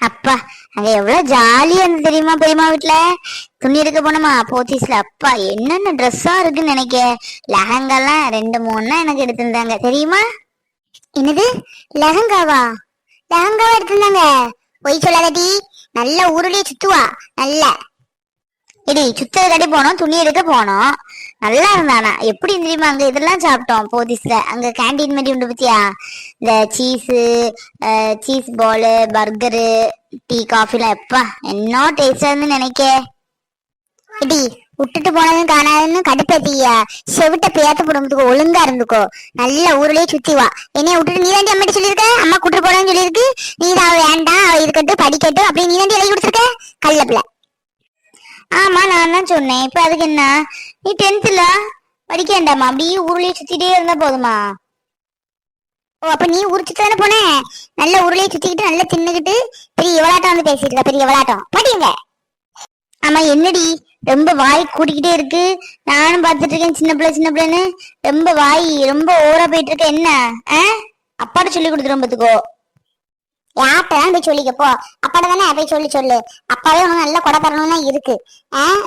அப்பா, அங்க எவ்வளவு ஜாலியா இருந்து தெரியுமா பெரியம்மா வீட்டுல. துணி எடுக்க போனோமா போத்தீஸ்ல. அப்பா என்னென்ன ட்ரெஸ்ஸா இருக்குன்னு நினைக்க. லெஹங்காலாம் 2 3 எனக்கு எடுத்திருந்தாங்க தெரியுமா. என்னது, லெஹங்காவா? லெஹங்காவா எடுத்திருந்தாங்க? பொய் சொல்லாதடி, நல்ல ஊருலயே சுத்துவா. நல்ல இடி சுத்தது கட்டி போனோம், துணி எடுக்க போனோம். நல்லா இருந்தானா எப்படி தெரியுமா. அங்க இதெல்லாம் சாப்பிட்டோம் போதிஸ்ல. அங்க கேண்டீன் மாதிரி உண்டு பத்தியா. இந்த சீஸ் பாலு, பர்கரு, டீ, காஃபிலாம் எப்பா என்ன டேஸ்டா இருந்து நினைக்க. இடி விட்டுட்டு போனதும் காணாதுன்னு கடுப்பேத்தியா. செவிட்ட பேத்த போடுறதுக்கு ஒழுங்கா இருந்துக்கோ. நல்ல ஊர்லயே சுத்தி வா. என்னைய விட்டுட்டு நீ தாண்டி அம்மாட்டி சொல்லியிருக்க. அம்மா கூட்டு போறேன்னு சொல்லியிருக்கு. நீ தான் வேண்டாம், அவ இருக்கட்டும் படிக்கட்டும் அப்படி நீ தாண்டி எழுதி கொடுத்துருக்க. கல்லப்பிள்ள. ஆமா நான் தான் சொன்னேன். இப்ப அதுக்கு என்ன, நீ 10th படிக்க வேண்டாமா, அப்படியே ஊர்லயே சுத்திட்டே இருந்தா போதுமா? ஓ அப்ப நீ ஊர் சுத்த தானே போன. நல்ல ஊர்லயே சுத்திக்கிட்டு நல்லா தின்னுக்கிட்டு பெரிய விளையாட்டம் வந்து பேசிட்டு இருக்க. பெரிய விளையாட்டம் படிங்க. ஆமா என்னடி ரொம்ப வாய் கூட்டிக்கிட்டே இருக்கு. நானும் பாத்துட்டு இருக்கேன் சின்ன பிள்ளைன்னு. ரொம்ப வாய் ரொம்ப ஓவரா போயிட்டு இருக்க. என்ன அப்பாட்ட சொல்லி கொடுத்துரும் பத்துக்கோ. யார்கிட்ட போய் சொல்லிக்கப்போ. அப்பாட்ட தானே போய் சொல்லு. அப்பாவே உனக்கு நல்ல கொடை தரணும்னா இருக்கு.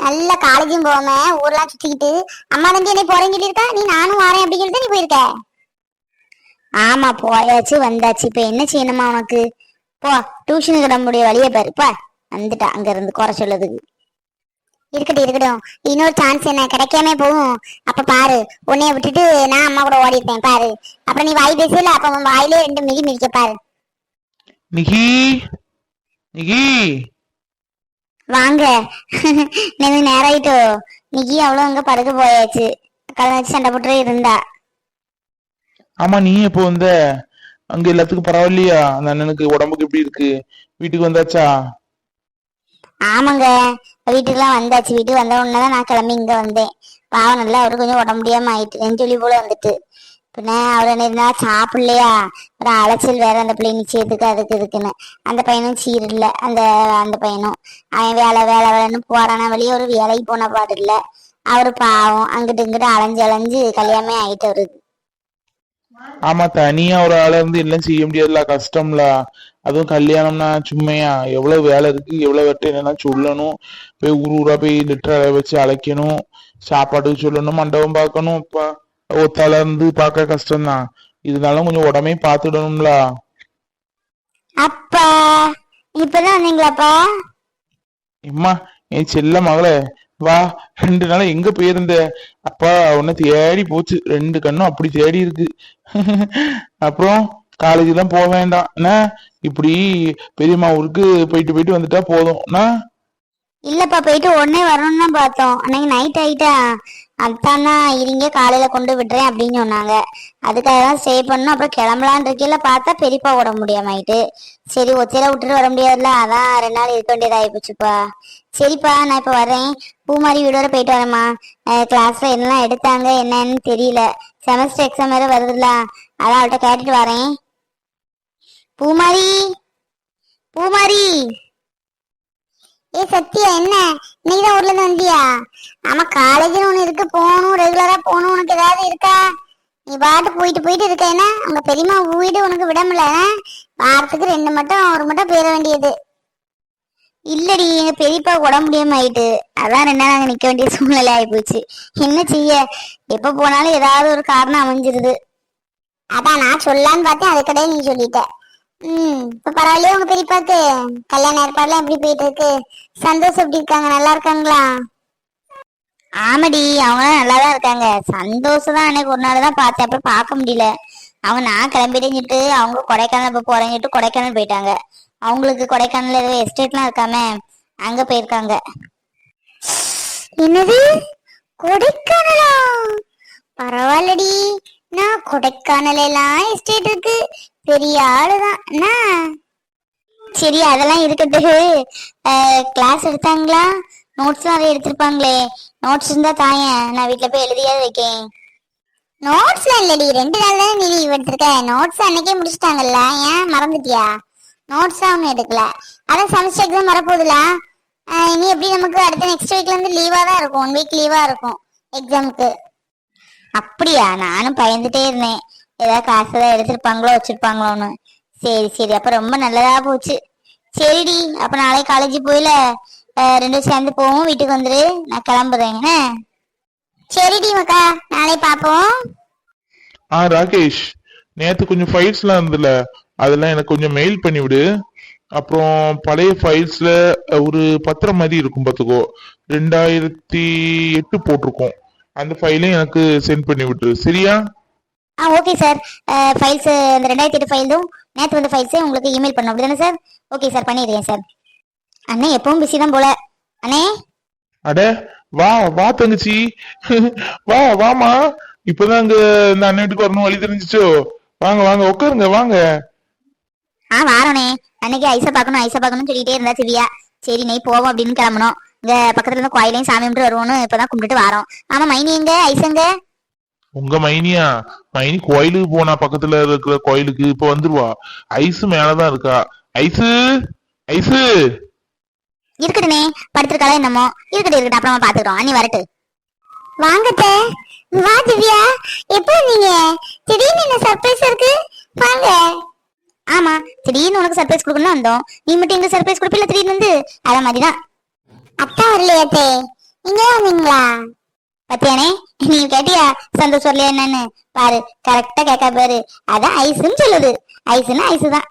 நல்ல காலேஜும் போகாம ஊர்லாம் சுத்திக்கிட்டு அம்மா தம்பி என்னை போறேன்னு சொல்லியிருக்கா. நீ நானும் வரேன் அப்படின்னு சொல்லிட்டு நீ போயிருக்க. ஆமா போயாச்சு வந்தாச்சு. இப்ப என்ன செய்யணுமா உனக்கு? போ டியூஷனுக்கு நம்முடைய வழியை பாருப்பா. வந்துட்டா அங்க இருந்து குறை சொல்லதுக்கு. இருக்கட்டும், இன்னொரு சான்ஸ் என்ன கிடைக்காம போகும். அப்ப பாரு, உன்னைய விட்டுட்டு நான் அம்மா கூட ஓடி இருப்பேன் பாரு. அப்புறம் நீ வாய் பேசல, அப்ப வாயிலே 2 மிதிக்க பாரு. நிகி நிகி வாங்க. நீங்க நேராயிட்டோ. நிகி அவ்வளவு அங்க படுக்க போயாச்சு. கதை வச்சு சண்டை போட்டு இருந்தா. ஆமா நீ எப்போ வந்த? அங்க எல்லாத்துக்கும் பரவாயில்லையா? அந்த அண்ணனுக்கு உடம்புக்கு எப்படி இருக்கு? வீட்டுக்கு வந்தாச்சா? ஆமாங்க, வீட்டுக்குலாம் வந்தாச்சு. வீட்டுக்கு வந்த உடனேதான் நான் கிளம்பி இங்க வந்தேன். பாவம் நல்லா அவரு கொஞ்சம் உடம்பு முடியாம ஆயிட்டு நெஞ்சொலி போல வந்துட்டு. பின்ன அவர் என்ன இருந்தா சாப்பிடலையா. ஒரு அலைச்சல் வேற அந்த பிள்ளை நிச்சயத்துக்கு அதுக்கு இருக்குன்னு. அந்த பையனும் சீர் இல்ல. அந்த பையனும் அவன் வேலைன்னு போறானா வெளியே. ஒரு வேலைக்கு போன பாடு இல்ல. அவரு பாவம் அங்கிட்டு இங்கிட்டு அலைஞ்சு கல்யாணமே ஆயிட்டு வருது. ஆமா தனியா ஒரு ஆளா இருந்து எல்லாம் செய்ய முடியாதுல, கஷ்டம்ல. அதுவும் கல்யாணம்னா சும்மையா எவ்வளவு வேலை இருக்கு, எவ்வளவு வெட்ட என்னன்னா சொல்லணும். போய் ஊரா போய் லிட்டர் வச்சு அழைக்கணும், சாப்பாட்டுக்கு சொல்லணும், மண்டபம் பார்க்கணும். ஒத்தால இருந்து பார்க்க கஷ்டம்தான். இதனால கொஞ்சம் உடம்பே பார்த்துடணும்ல. அப்பா இப்பதான் வந்தீங்களாப்பா? எம்மா என் செல்ல மகளே வா. 2 நாளா எங்க போயிருந்த? அப்பா உன்னை தேடி போச்சு. 2 கண்ணும் அப்படி தேடி இருக்கு. அப்புறம் காலேஜ் எல்லாம் போக வேண்டாம் என்ன? இப்படி பெரியம்மா ஊருக்கு போயிட்டு வந்துட்டா போதும். இல்லப்பா, போயிட்டு உடனே வரணும்னு தான் பார்த்தோம். அன்னைக்கு நைட் ஆயிட்டா. அதானா இருங்க காலையில கொண்டு விடுறேன் அப்படின்னு சொன்னாங்க. அதுக்காக தான் ஸ்டே பண்ணணும். அப்புறம் கிளம்பலான் இருக்கையில பார்த்தா பெரியப்பா உட முடியாம ஆயிட்டு. சரி ஒத்தையில விட்டுட்டு வர முடியாதுல்ல, அதான் 2 நாள் இருக்க வேண்டியதா ஆயிப்போச்சுப்பா. சரிப்பா நான் இப்ப வரேன். பூமாரி வீடு வரை போயிட்டு வரேம்மா. கிளாஸ்ல என்னெல்லாம் எடுத்தாங்க என்னன்னு தெரியல. செமஸ்டர் எக்ஸாம் வேற வருதுல்ல, அதான் அவள்கிட்ட கேட்டுட்டு வரேன். பூமாரி பூமாரி. ஏ சத்தியா, என்ன இன்னைக்குதான் ஊர்ல இருந்து வந்தியா? ஆமா காலேஜ்னு ஒண்ணு இருக்கு, போகணும், ரெகுலரா போகணும். உனக்கு ஏதாவது இருக்கா? நீ பாட்டு போயிட்டு இருக்க. என்ன உங்க பெரியம்மா வீடு உனக்கு விடமுல? வாரத்துக்கு 2 மட்டும் 1 மட்டும் போயிட வேண்டியது. இல்லடி, எங்க பெரியப்பா உடம்பு முடியாம ஆயிட்டு. அதான் 2 நாள் அங்க நிக்க வேண்டிய சூழ்நிலை ஆகி போச்சு. என்ன செய்ய, எப்ப போனாலும் ஏதாவது ஒரு காரணம் அமைஞ்சிருது. அதான் நான் சொல்லலான்னு பார்த்தேன், அதுக்கடையே நீ சொல்லிட்ட. இப்ப பரவாயில்லையா உங்க பெரியப்பாக்கு? கல்யாண ஏற்பாடுலாம் எப்படி போயிட்டு இருக்கு? சந்தோஷம் எப்படி இருக்காங்க? நல்லா இருக்காங்களா? ஆமாடி, அவங்க நல்லாதான் இருக்காங்க. சந்தோஷம் தான் அன்னைக்கு ஒரு நாள் தான் பார்த்தேன், அப்புறம் பார்க்க முடியல. அவங்க நான் கிளம்பிட்டேன்னு அவங்க கொடைக்கானல் இப்ப போறேன்னு கொடைக்கானல் போயிட்டாங்க. அவங்களுக்கு கொடைக்கானல் ஏதோ எஸ்டேட்லாம் இருக்காம அங்க போயிருக்காங்க. என்னது, கொடைக்கானலா? பரவாயில்லடி, நான் கொடைக்கானல் எல்லாம் எஸ்டேட் இருக்கு, பெரிய ஆளுதான். சரி அதெல்லாம் இருக்கட்டு. கிளாஸ் எடுத்தாங்களா? நோட்ஸ்லாம் நிறைய எடுத்திருப்பாங்களே. நோட்ஸ் இருந்தா தாயேன், நான் வீட்டுல போய் எழுதியாவது வைக்கேன். நோட்ஸ்லாம் இல்லடி, 2 நாள் தானே நீ லீவ் எடுத்திருக்க. நோட்ஸ் அன்னைக்கே முடிச்சிட்டாங்கல்ல, ஏன் மறந்துட்டியா? நோட்ஸ் தான் ஒன்றும் எடுக்கல. அதான் செமஸ்டர் எக்ஸாம் வரப்போகுதுல. இனி எப்படி நமக்கு அடுத்த நெக்ஸ்ட் வீக்ல இருந்து லீவா தான் இருக்கும். 1 வீக் லீவா இருக்கும் எக்ஸாமுக்கு. அப்படியா? நானும் பயந்துட்டே இருந்தேன், ஏதாவது காசு ஏதாவது எடுத்திருப்பாங்களோ வச்சிருப்பாங்களோன்னு. சரி அப்ப ரொம்ப நல்லதா போச்சு. சரிடி, அப்ப நாளைக்கு காலேஜ் போயில ரெண்டும் சேர்ந்து போவோம். வீட்டுக்கு வந்துரு, நான் கிளம்புறேன். சரிடி மக்கா, நாளை பாப்போம். ராகேஷ், நேத்து கொஞ்சம் ஃபைல்ஸ்லாம் இருந்துல, அதெல்லாம் எனக்கு கொஞ்சம் மெயில் பண்ணி விடு. அப்புறம் பழைய ஃபைல்ஸ்ல ஒரு பத்திரம் மாதிரி இருக்கும் பார்த்துக்கோ, 2008 போட்டிருக்கோம். அந்த ஃபைலையும் எனக்கு சென்ட் பண்ணி விட்டுரு, சரியா? Okay sir. ஃபைல்ஸ் இந்த 2008 ஃபைலும் நேற்று வந்த ஃபைல்ஸே உங்களுக்கு இமெயில் பண்ணணும், அப்படிதானே சார்? ஓகே சார், பண்ணிடுறேன் சார். அண்ணே எப்பவும் பிஸி தான் போல. அண்ணே அட வா வா தங்கச்சி, வா வாமா. இப்பதான் அங்க இந்த அண்ணன் வீட்டுக்கு வரணும் வழி தெரிஞ்சிச்சோ. வாங்க வாங்க உட்காருங்க வாங்க. வாரோனே. அன்னைக்கு ஐசா பார்க்கணும்னு சொல்லிட்டே இருந்தா திவ்யா. சரி நெய் போவோம் அப்படின்னு கிளம்பணும். இங்க பக்கத்துல இருந்து கோயிலையும் சாமி கும்பிட்டு வருவோம்னு இப்பதான் கும்பிட்டு வரோம். ஆமா மைனி எங்க? ஐசங்க? உங்க மைனியா? மைனி கோயிலுக்கு போனா, பக்கத்துல இருக்கிற கோயிலுக்கு இப்ப வந்துருவா. ஐசு மேலதான் இருக்கா. ஐசு ஐசு இருக்கட்டுனே, படுத்திருக்காளா என்னமோ. இருக்கட்டும் அப்புறமா பாத்துக்கிறோம். அண்ணி வரட்டு. வாங்கத்த. வா திவ்யா, எப்போ நீங்க? திடீர்னு என்ன சர்ப்ரைஸ் இருக்கு? வாங்க. ஆமா, திடீர்னு உனக்கு சர்ப்ரைஸ் கொடுக்கணும்னு வந்தோம். நீ மட்டும் எங்க சர்ப்ரைஸ் கொடுப்பில்ல திடீர்னு வந்து? அத மாதிரிதான். அத்தா வரலையாத்தே? நீங்க வந்தீங்களா? பத்தியானே, நீ கேட்டியா சந்தோஷம் வரலையா என்னன்னு? பாரு, கரெக்டா கேட்கா பாரு. அதான் ஐசுன்னு சொல்லுது. ஐசுன்னா ஐசுதான்.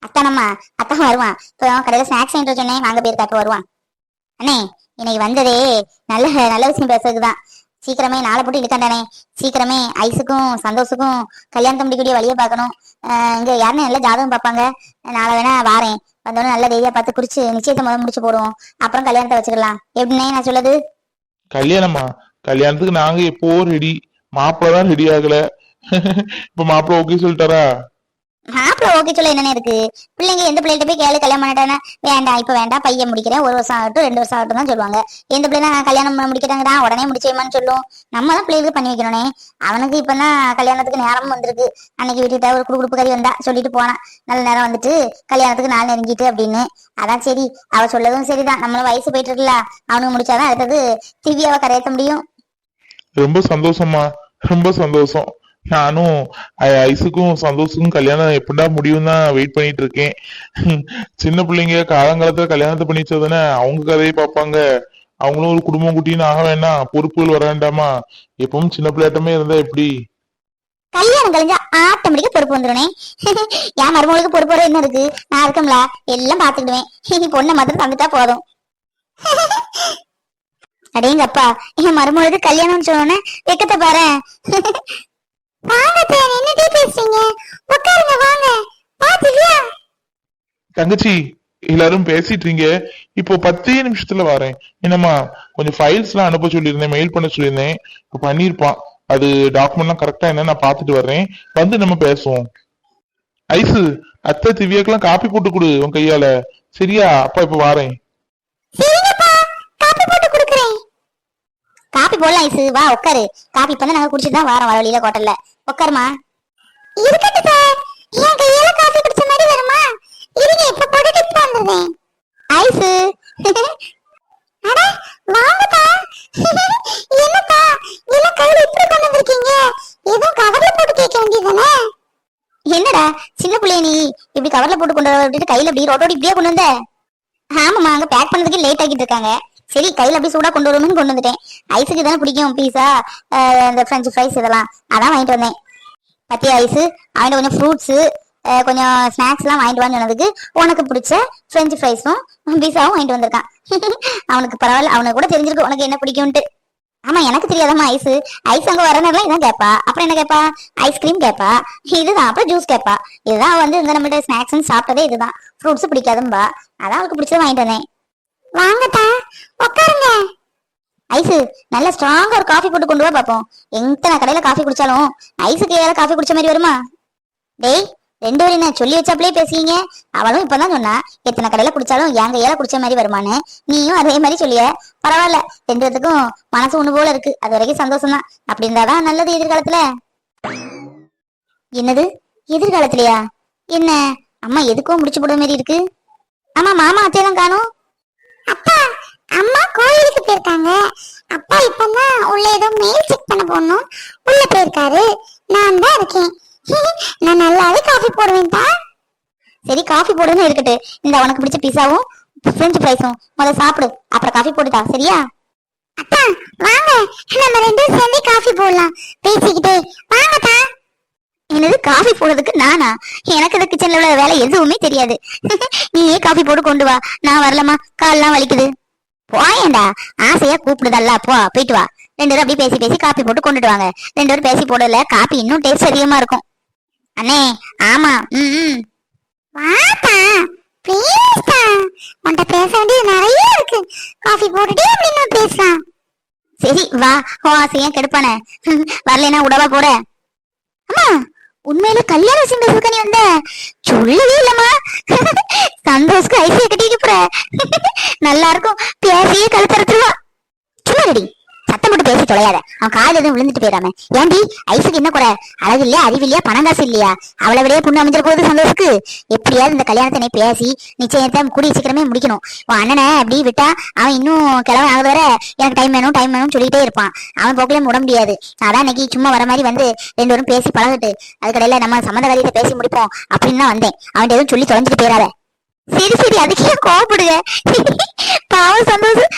அத்தானம்மா, அத்தா வருவான். இப்போ கடையில ஸ்நாக்ஸ் வாங்கிட்டு சொன்னேன், வாங்க போயிருக்கா, இப்போ வருவான். அண்ணே, இன்னைக்கு வந்ததே நல்ல நல்ல விஷயம் பேசுறதுதான். சீக்கிரமே நாளை போட்டு இழுக்காண்டானே. சீக்கிரமே ஐஸுக்கும் சந்தோஷுக்கும் கல்யாணத்தை முடிக்கக்கூடிய வழியை பார்க்கணும். இங்க யாருன்னு நல்ல ஜாதகம் பார்ப்பாங்க. நாளை வேணா வாரேன். வந்தோடனே நல்ல தேதியா பார்த்து குறிச்சு நிச்சயத்தை முதல் முடிச்சு போடுவோம். அப்புறம் கல்யாணத்தை வச்சுக்கலாம். எப்படின்னே நான் சொல்லுது? கல்யாணமா? கல்யாணத்துக்கு நாங்க எப்போ ரெடி. மாப்பிள்ளதான் ரெடி ஆகல. இப்ப மாப்பிள்ள ஓகே சொல்லிட்டாரா? மாப்பிள்ள ஓகே சொல்ல என்னன்னு இருக்கு? பிள்ளைங்க எந்த பிள்ளைகிட்ட போய் கேளு கல்யாணம் பண்ணிட்டானே, வேண்டாம் இப்ப வேண்டாம், பையன் முடிக்கிறேன், 1 வருஷம் ஆகட்டும் 2 வருஷம் ஆகட்டும் தான் சொல்லுவாங்க. எந்த பிள்ளைனா கல்யாணம் முடிக்கிறாங்கடா உடனே முடிச்சேமான்னு சொல்லும். நம்ம தான் பிள்ளைகளுக்கு பண்ணி வைக்கணும்னே. அவனுக்கு இப்பதான் கல்யாணத்துக்கு நேரமும் வந்திருக்கு. அன்னைக்கு வீட்டுக்கிட்ட ஒரு குடுப்பு கறி வந்தா சொல்லிட்டு போனான், நல்ல நேரம் வந்துட்டு கல்யாணத்துக்கு நாள் நெருங்கிட்டு அப்படின்னு. அதான் சரி, அவ சொல்லதும் சரிதான். நம்மளும் வயசு போயிட்டு இருக்குல்ல, அவனுக்கு முடிச்சாதான் அடுத்தது திவ்யாவை கரையேற்ற முடியும். ரொம்ப சந்தோஷமா, ரொம்ப சந்தோஷம். நானும் ஐஸுக்கும் சந்தோஷுக்கும் கல்யாணம் எப்படா முடியும் தான் வெயிட் பண்ணிட்டு இருக்கேன். சின்ன பிள்ளைங்க காலங்காலத்துல கல்யாணத்தை பண்ணி வச்சதானே அவங்க கதையை பார்ப்பாங்க. அவங்களும் ஒரு குடும்பம் குட்டின்னு ஆக வேண்டாம், பொறுப்புகள் வர வேண்டாமா? எப்பவும் சின்ன பிள்ளையாட்டமே இருந்தா எப்படி? கல்யாணம் கழிஞ்சா ஆட்டோமேட்டிக்கா பொறுப்பு வந்துடுனே. என் மருமகளுக்கு பொறுப்பு வர என்ன இருக்கு? நான் இருக்கம்ல, எல்லாம் பாத்துக்கிடுவேன். பொண்ணை மாத்திரம் தந்துட்டா போதும். அடேங்க அப்பா, என் மருமகளுக்கு கல்யாணம்னு சொன்னோன்னே வெக்கத்தை பாரு. தங்கச்சி, எல்லாரும் பேசிட்டீங்க. இப்போ 10 நிமிஷத்துல வரேன். என்னம்மா, கொஞ்சம் ஃபைல்ஸ் எல்லாம் அனுப்ப சொல்லியிருந்தேன், மெயில் பண்ண சொல்லியிருந்தேன். இப்போ பண்ணிருப்பான். அது டாக்குமெண்ட் எல்லாம் கரெக்டா என்ன நான் பாத்துட்டு வர்றேன். வந்து நம்ம பேசுவோம். ஐசு, அத்தை திவ்யாக்கெல்லாம் காப்பி போட்டு கொடு உன் கையால, சரியா? அப்பா இப்ப வாரேன். காப்பி போடலாம் ஐசு, வா உட்காரு. காப்பி இப்ப நாங்க குடிச்சிட்டு தான் வாரம் வர வழியில ஹோட்டல்ல. உட்காருமா. இருக்கட்டும் சார், என் கையால காப்பி குடிச்ச மாதிரி வருமா? இருங்க, இப்ப போட்டுட்டு இப்ப வந்துடுறேன். ஐசு, அட வாங்கப்பா. என்னப்பா எல்லாம் கையில இப்படி கொண்டு வந்திருக்கீங்க? ஏதோ கவர்ல போட்டு கேட்க வேண்டியதானே? என்னடா சின்ன பிள்ளைய நீ இப்படி கவர்ல போட்டு கொண்டு விட்டுட்டு கையில இப்படி ரோட்டோடி இப்படியே கொண்டு வந்த? ஆமாமா, அங்க பேக் பண்ணதுக்கு லேட் ஆகிட்டு இருக்காங்க. சரி, கையில அப்படி சூடா கொண்டு வரணும்னு கொண்டு வந்துட்டேன். ஐஸுக்கு தானே பிடிக்கும் பீஸா, இந்த பிரெஞ்சு ஃப்ரைஸ் இதெல்லாம், அதான் வாங்கிட்டு வந்தேன். பத்தியா ஐஸு, அவன்கிட்ட கொஞ்சம் ஃப்ரூட்ஸு கொஞ்சம் ஸ்நாக்ஸ் எல்லாம் வாங்கிட்டு வந்து சொன்னதுக்கு உனக்கு பிடிச்ச பிரெஞ்சு ஃப்ரைஸும் பீஸாவும் வாங்கிட்டு வந்திருக்கான். அவனுக்கு பரவாயில்ல, அவனுக்கு கூட தெரிஞ்சிருக்கு உனக்கு என்ன பிடிக்கும்ட்டு. ஆமா, எனக்கு தெரியாதம்மா ஐஸு. ஐஸ் அங்க வர நேரம் இதான் கேட்பா. அப்புறம் என்ன கேட்பா? ஐஸ்கிரீம் கேட்பா, இதுதான். அப்புறம் ஜூஸ் கேட்பா. இதுதான் வந்து இந்த நம்மள்ட்ட ஸ்நாக்ஸ் சாப்பிட்டதே இதுதான். ஃப்ரூட்ஸ் பிடிக்காதும்பா. அதான் அவளுக்கு பிடிச்சதை வாங்கிட்டு வந்தேன். வாங்கத்தா, உட்காருங்க. ஐசு, நல்ல ஸ்ட்ராங்கா ஒரு காஃபி போட்டு கொண்டு வா பாப்போம். எத்தனை கடையில காஃபி குடிச்சாலும் ஐஸுக்கு ஏதாவது காஃபி குடிச்ச மாதிரி வருமா? டேய், 2 பேரும் என்ன சொல்லி வச்சாப்லயே பேசுறீங்க? அவளும் இப்பதான் சொன்னா, எத்தனை கடையில குடிச்சாலும் எங்க ஏல குடிச்ச மாதிரி வருமானு. நீயும் அதே மாதிரி சொல்லிய. பரவாயில்ல, 2 பேத்துக்கும் மனசு ஒண்ணு போல இருக்கு. அது வரைக்கும் சந்தோஷம் தான். அப்படி இருந்தாதான் நல்லது எதிர்காலத்துல. என்னது எதிர்காலத்திலயா? என்ன அம்மா எதுக்கும் முடிச்சு போடுற மாதிரி இருக்கு? ஆமா, மாமா அத்தையெல்லாம் காணும். அப்பா அம்மா கோயிலுக்கு போயிருக்காங்க. அப்பா இப்பதான் உள்ள ஏதோ மெயில் செக் பண்ண போகணும், உள்ள போயிருக்காரு. நான் தான் இருக்கேன். நான் நல்லாவே காஃபி போடுவேன்ப்பா. சரி காஃபி போடுன்னு இருக்கட்டு. இந்த உனக்கு பிடிச்ச பிஸாவும் பிரெஞ்சு ஃப்ரைஸும் முதல்ல சாப்பிடு, அப்புறம் காஃபி போட்டுட்டா சரியா? அத்தா வாங்க, நம்ம ரெண்டு சேர்ந்து காஃபி போடலாம் பேசிக்கிட்டே. வாங்கத்தா. என்னது காஃபி போடுறதுக்கு நானா? எனக்கு இந்த கிச்சன்ல உள்ள வேலை எதுவுமே தெரியாது. நீயே காஃபி போட்டு கொண்டு வா. நான் வரலமா, கால்லாம் வலிக்குது. போயேண்டா, ஆசையா கூப்பிடுதல்ல, போ போயிட்டு வா. ரெண்டு பேரும் அப்படியே பேசி பேசி காஃபி போட்டு கொண்டுட்டு வாங்க. ரெண்டு பேரும் பேசி போடல காஃபி இன்னும் டேஸ்ட் அதிகமா இருக்கும். அண்ணே ஆமா. ம் வாப்பா ப்ளீஸ்டா, உன்கிட்ட பேச வேண்டியது நிறைய இருக்கு. காஃபி போட்டுட்டே அப்படின்னு பேசலாம். சரி வா, ஓ ஆசையா கெடுப்பானே. வரலைன்னா உடவா போட. அம்மா உண்மையில கல்யாண விஷயம் பேசுறதுக்கு நீ வந்த? சொல்லவே இல்லம்மா. சந்தோஷ்க்கு ஐசிய கட்டிட்டு போற. நல்லா இருக்கும், பேசியே கழுத்தறுத்துருவா. சும்மா ரெடி, சத்தம் போட்டு பேசி தொலையாத. அவன் காது எதுவும் விழுந்துட்டு போயிடாம. ஏண்டி ஐசுக்கு என்ன குறை? அழகு இல்லையா, அறிவு இல்லையா, பணம் காசு இல்லையா? அவளை விடையே புண்ணு அமைஞ்சிட போகுது சந்தோஷத்துக்கு. எப்படியாவது இந்த கல்யாணத்தினை பேசி நிச்சயத்தை கூடிய சீக்கிரமே முடிக்கணும். உன் அண்ணனை அப்படி விட்டா அவன் இன்னும் கிழமை ஆகுது வர எனக்கு டைம் வேணும்னு சொல்லிட்டே இருப்பான். அவன் போக்கிலே முட முடியாது. அதான் இன்னைக்கு சும்மா வர மாதிரி வந்து ரெண்டு பேரும் பேசி பழகிட்டு அதுக்கடையில நம்ம சம்மந்த காரியத்தை பேசி முடிப்போம் அப்படின்னு தான் வந்தேன். அவன் எதுவும் சொல்லி தொலைஞ்சிட்டு போயிடாத. சரி சரி, அதுக்கே கோவப்படுங்க. பாவம் சந்தோஷம்.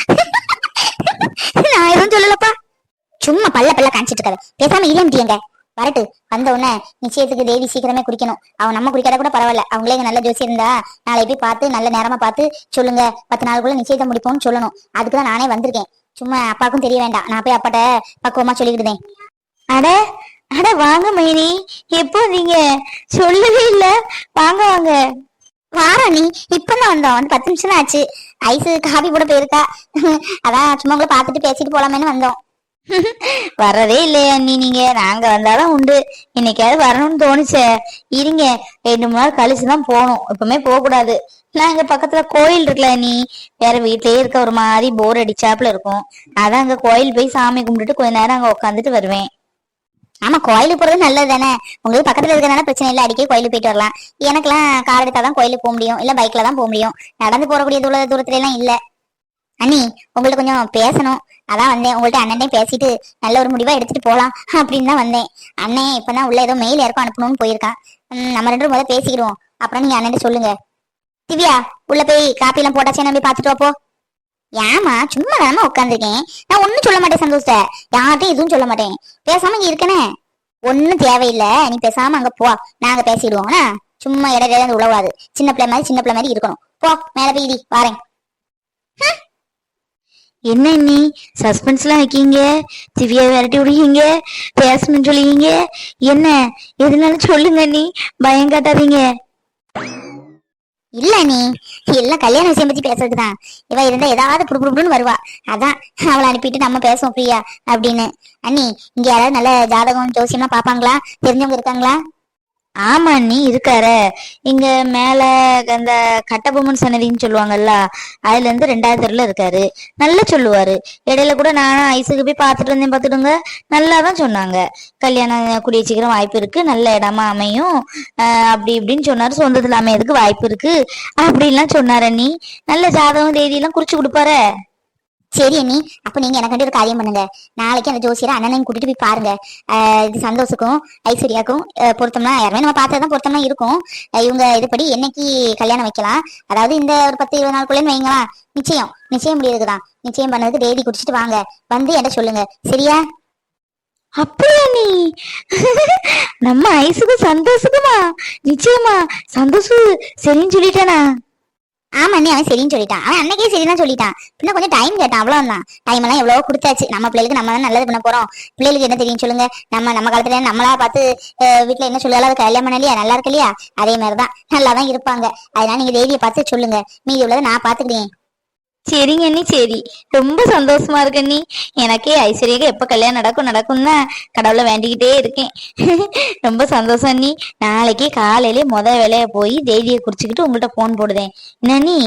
நான் எதுவும் சொல்லலப்பா. சும்மா பல்ல காமிச்சிட்டு இருக்காது. பேசாம இல்லையங்க வரட்டு. வந்த உடனே நிச்சயத்துக்கு தேவி சீக்கிரமே குடிக்கணும். அவன் நம்ம குடிக்காத கூட பரவாயில்ல, அவங்களே நல்ல ஜோசி இருந்தா நாளை போய் பார்த்து நல்ல நேரமா பார்த்து சொல்லுங்க, 10 நாளுக்குள்ள நிச்சயத்தை முடிப்போம்னு சொல்லணும். அதுக்குதான் நானே வந்திருக்கேன். சும்மா அப்பாவுக்கும் தெரிய வேண்டாம். நான் போய் அப்பாட்ட பக்குவமா சொல்லிக்கிட்டேன். அட அட வாங்க மைனி, எப்போ நீங்க சொல்லவே இல்ல? வாங்க வாங்க. வாரா நீ, இப்பதான் வந்தோம். வந்து 10 நிமிஷம் தான் ஆச்சு. ஐசு காபி போட போயிருக்கா. அதான் சும்மா உங்களை பாத்துட்டு பேசிட்டு போலாமேன்னு வந்தோம். வரதே இல்லையா நீங்க? நாங்க வந்தாதான் உண்டு. இன்னைக்காவது வரணும்னு தோணுச்சே. இருங்க, 2 3 நாள் கழிச்சுதான் போகணும். இப்பவுமே போக கூடாது. நான் இங்க பக்கத்துல கோயில் இருக்குல்ல, நீ வேற வீட்லயே இருக்க ஒரு மாதிரி போர் அடிச்சாப்புல இருக்கும். அதான் அங்க கோயில் போய் சாமி கும்பிட்டுட்டு கொஞ்ச நேரம் அங்க உட்காந்துட்டு வருவேன். ஆமா, கோயிலுக்கு போறது நல்லது தானே. உங்களுக்கு பக்கத்துல இருக்கிறதுனால பிரச்சனை இல்லை, அடிக்கடி கோயிலுக்கு போயிட்டு வரலாம். எனக்கெல்லாம் கார் எடுத்தாதான் கோயிலுக்கு போக முடியும், இல்ல பைக்ல தான் போக முடியும். நடந்து போறக்கூடிய தூரத்துல எல்லாம் இல்ல. அண்ணி உங்கள்ட்ட கொஞ்சம் பேசணும், அதான் வந்தேன். உங்கள்ட்ட அண்ணன்டையும் பேசிட்டு நல்ல ஒரு முடிவா எடுத்துட்டு போலாம் அப்படின்னு தான் வந்தேன். அண்ணன் இப்பதான் உள்ள ஏதோ மெயில் யாருக்கும் அனுப்பணும்னு போயிருக்கான். நம்ம 2 முதல்ல பேசிக்கிடுவோம், அப்புறம் நீங்க அண்ணன் சொல்லுங்க. திவ்யா உள்ள போய் காப்பி எல்லாம் போட்டாச்சே, நம்ம பாத்துட்டு வாப்போ. ஏமா சும்மா தானமா உட்காந்துருக்கேன். நான் ஒன்னும் சொல்ல மாட்டேன் சந்தோஷ, யார்ட்டையும் எதுவும் சொல்ல மாட்டேன். பேசாம இங்க இருக்கனே, ஒன்னும் தேவையில்லை. நீ பேசாம அங்க போ, நாங்க பேசிடுவோம். சும்மா இடையில உழவாது. சின்ன பிள்ளை மாதிரி இருக்கணும். போ மேல போய் வாரேன். என்ன நீ சஸ்பென்ஸ் எல்லாம் வைக்கீங்க? திவ்யா விரட்டி விடுவீங்க, பேசணும்னு சொல்லுவீங்க. என்ன எதுனாலும் சொல்லுங்க, நீ பயம் காட்டாதீங்க. இல்ல நீ எல்லாம் கல்யாண விஷயம் பத்தி பேசுறதுதான். இவ இருந்தா ஏதாவது புடுப்புடுன்னு வருவா. அதான் அவளை அனுப்பிட்டு நம்ம பேசுவோம் ஃப்ரீயா அப்படின்னு. அண்ணி இங்க யாராவது நல்ல ஜாதகம் ஜோசியம்லாம் பாப்பாங்களா? தெரிஞ்சவங்க இருக்காங்களா? ஆமா அண்ணி இருக்காரு. இங்க மேல அந்த கட்டபொம்மன் சன்னதின்னு சொல்லுவாங்கல்ல, அதுல இருந்து 2வது தெருல இருக்காரு. நல்லா சொல்லுவாரு. இடையில கூட நானும் ஐசுக்கு போய் பாத்துட்டு வந்தேன். பாத்துடுங்க, நல்லாதான் சொன்னாங்க. கல்யாணம் கூடிய சீக்கிரம் வாய்ப்பு இருக்கு, நல்ல இடமா அமையும் அப்படி இப்படின்னு சொன்னாரு. சொந்தத்துல அமையறதுக்கு வாய்ப்பு இருக்கு அப்படின்லாம் சொன்னாரு அண்ணி. நல்ல ஜாதகம் தேதி எல்லாம் குறிச்சு கொடுப்பாரு. சரி அண்ணி, அப்ப நீங்க எனக்கு ஒரு காரியம் பண்ணுங்க. நாளைக்கு அந்த ஜோசியரை அண்ணனையும் கூட்டிட்டு போய் பாருங்க. இது சந்தோஷுக்கும் ஐஸ்வர்யாக்கும் பொருத்தம்னா, யாருமே நம்ம பார்த்ததான் பொருத்தம்னா இருக்கும். இவங்க இதுபடி என்னைக்கு கல்யாணம் வைக்கலாம், அதாவது இந்த ஒரு 10 20 நாளுக்குள்ளேன்னு வைங்களா. நிச்சயம் முடியுதுதான். நிச்சயம் பண்ணதுக்கு தேதி குடிச்சிட்டு வாங்க, வந்து என்கிட்ட சொல்லுங்க சரியா? அப்படியா நீ? நம்ம ஐசுக்கும் சந்தோஷுக்குமா நிச்சயமா? சந்தோஷு சரின்னு சொல்லிட்டானா? ஆமா அண்ணி, அவன் சரின்னு சொல்லிட்டான். அவன் அன்னைக்கே சரிதான் சொல்லிட்டான். பின்ன கொஞ்சம் டைம் கேட்டான், அவ்வளவுதான். டைம் எல்லாம் எவ்வளவோ கொடுத்தாச்சு. நம்ம பிள்ளைகளுக்கு நம்ம தான் நல்லது பண்ண போறோம். பிள்ளைகளுக்கு என்ன தெரியும் சொல்லுங்க? நம்ம காலத்துல நம்மளா பார்த்து வீட்டுல என்ன சொல்லுவாலும் அது கல்யாணம் பண்ணலையா, நல்லா இருக்கு இல்லையா? அதே மாதிரிதான் நல்லாதான் இருப்பாங்க. அதனால நீங்க தேதியை பார்த்து சொல்லுங்க, மீதி உள்ளதை நான் பாத்துக்கிறேன். சரிங்க அண்ணி, சரி. ரொம்ப சந்தோஷமா இருக்கு அண்ணி. எனக்கே ஐஸ்வர்யாக்கு எப்ப கல்யாணம் நடக்கும்னா கடவுளை வேண்டிக்கிட்டே இருக்கேன். ரொம்ப சந்தோஷம் அண்ணி. நாளைக்கு காலையிலே வேலைய போய் தேதியை குறிச்சுக்கிட்டு உங்கள்கிட்ட போன் போடுதேன். என்ன அண்ணி?